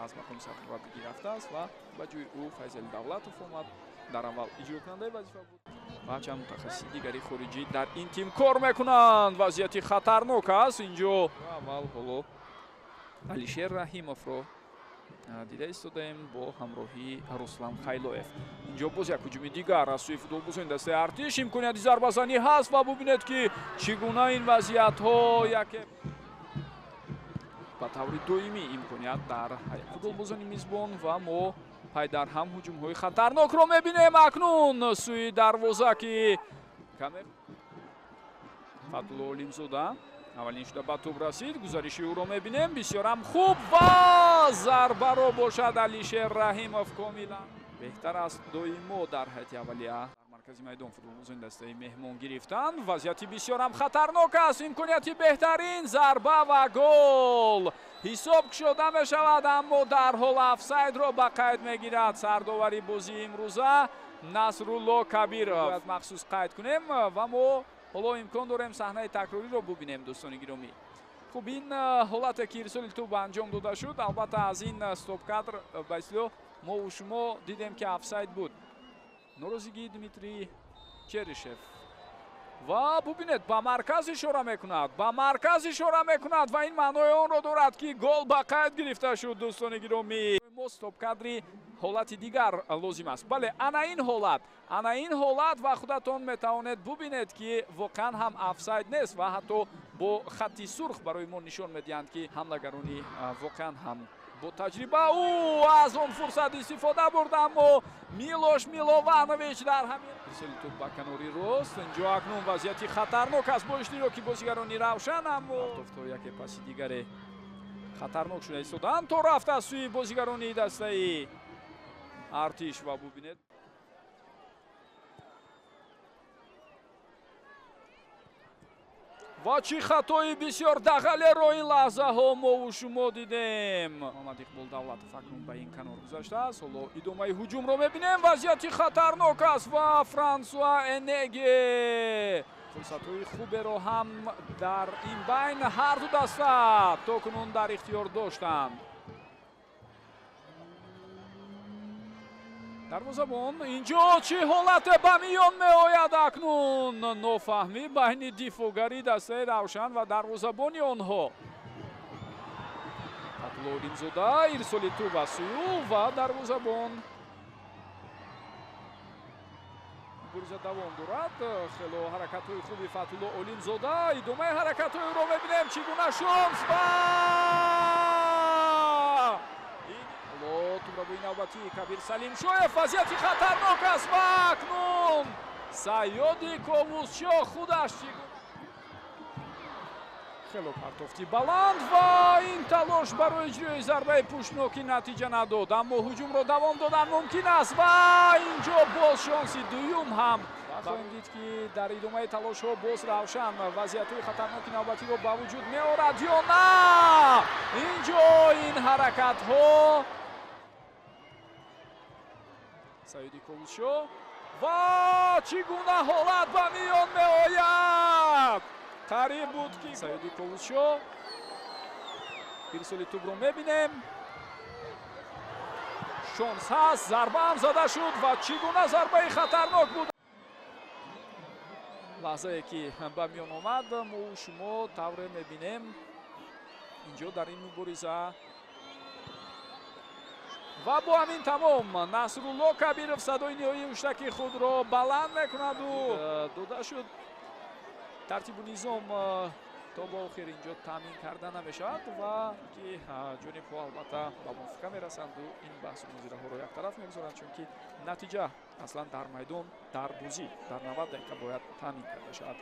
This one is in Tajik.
аз мақоми сарфарварди рафтааст ва ба ҷои ӯ Файзали Давлатов омад. дар аввал иҷрокунандаи вазифа буд. Бача мутахассиси дигари хориҷӣ дар ин тим кор мекунанд. Вазъияти хатарнок аст инҷо. Аввал ҳоло Алишер Раҳимовро дида истодаем бо ҳамроҳии Руслан Хайлоев. Инҷо боз як ҳуҷуми дигар аз сӯи футболбозони дастаи Артиш. Имконияти зарбазанӣ ҳаст ва бубинед ки чӣ гуна ин вазъиятҳо яке ба таври доимӣ имконият дар футболбозони мизбон ва мо пайдар ҳам ҳуҷумҳои хатарнокро мебинем. Акнун сӯи дарвоза ки каме Фатулло Олимзода аввалин шуда ба тӯб расид. Гузариши ӯро мебинем. Бисёрам хуб ва зарбаро бошад Алишер Раҳимов комилан беҳтар аст доимо дар ҳайати аввалия дар маркази майдон футболбозони дастаи меҳмон гирифтанд. Вазъияти бисёрам хатарнок аст. Имконияти беҳтарин зарба ва гол. ҳисоб кушода мешавад, аммо дар ҳол офсайдро ба қайд мегирад сардовари бозии имрӯза Насрулло Кабиров. Бояд махсус қайд кунем ва мо ҳоло имкон дорем саҳнаи такрориро бубинем. дӯстони гиромӣ, хуб ин ҳолате ки ирсоли тӯб анҷом дода шуд. албатта аз ин стопкадр ба ислоҳ мо шумо дидем ки офсайд буд. норозигии Дмитрий Черишев ва бубинед ба марказ ишора мекунад. Ва ин маънои онро дорад ки гол ба қайд гирифта шуд. дӯстони гиромӣ, мо стопкадри ҳолати дигар лозим аст. бале, ана ин ҳолат ва худатон метавонед бубинед ки воқеан ҳам офсайд нест ва ҳатто бо хатти сурх барои мо нишон медиҳанд ки ҳамлагарони воқеан ҳам бо таҷриба аз он фурсат истифода бурда, аммо Милош Милованович дар ҳамин ирсоли тӯб ба канори рост. инҷо акнун вазъияти хатарнок аст бо иштироки бозигарони равшан, аммо тофто яке паси дигаре хатарнок шуда истоданд то рафт аз сӯи бозигарони дастаи Артиш ва бубинед ва чӣ хатои бисёр дағалеро ин лаҳзаҳо мову шумо дидем. Муҳаммад Иқбол Давлатов акнун ба ин канор гузаштааст. ҳоло идомаи ҳуҷумро мебинем. вазъияти хатарнок аст ва Франсуа Энеге фурсатҳои хуберо ҳам дар ин байн ҳарду даста то кунун дар ихтиёр доштанд. дарвозабон инҷо чӣ ҳолате ба миён меояд акнун. нофаҳмӣ байни дифоъгари дастаи равшан ва дарвозабони онҳо. Фатулло Олимзода ирсоли тӯб аз сӯи ӯ ва дарвозабон гуриза давом дорад. хело ҳаракатҳои хуби Фатулло Олимзода. идомаи ҳаракатҳои ӯро мебинем. чӣ гуна шонс ва тӯбравои навбатӣ Кабир Салимшоев. вазъияти хатарнок аст ва акнун Саёди Ковусчо худаш хело партофти баланд ва ин талош барои иҷрои зарбаи пуштноки натиҷа надод, аммо ҳуҷумро давом додан мумкин аст ва инҷо боз шонси дуюм ҳам хоҳем дид ки дар идомаи талошҳо боз Равшан вазъиятҳои хатарноки навбатиро ба вуҷуд меорад ё на. инҷо ин ҳаракатҳо Саёди Ковусчо ва чӣ гуна ҳолат ба миён меояд. қариб буд ки Саёди Ковусчо ирсоли тӯбро мебинем. шонс ҳаст, зарба ҳам зада шуд ва чӣ гуна зарбаи хатарнок буд. лаҳзае ки ба миён омад мо шумо тавре мебинем. инҷо дар ин мубориза ва бо ҳамин тамом Насрулло Кабиров садои ниҳоии уштаки худро баланд мекунаду дода шуд. тартибу низом то ба охир инҷо таъмин карда намешавад ва ки ҷонибҳо албатта ба мувофиқа мерасанду ин баҳсу музираҳоро яктараф мегузоранд, чунки натиҷа аслан дар майдон дар бозӣ дар 90 дақиқа бояд таъмин карда шавад.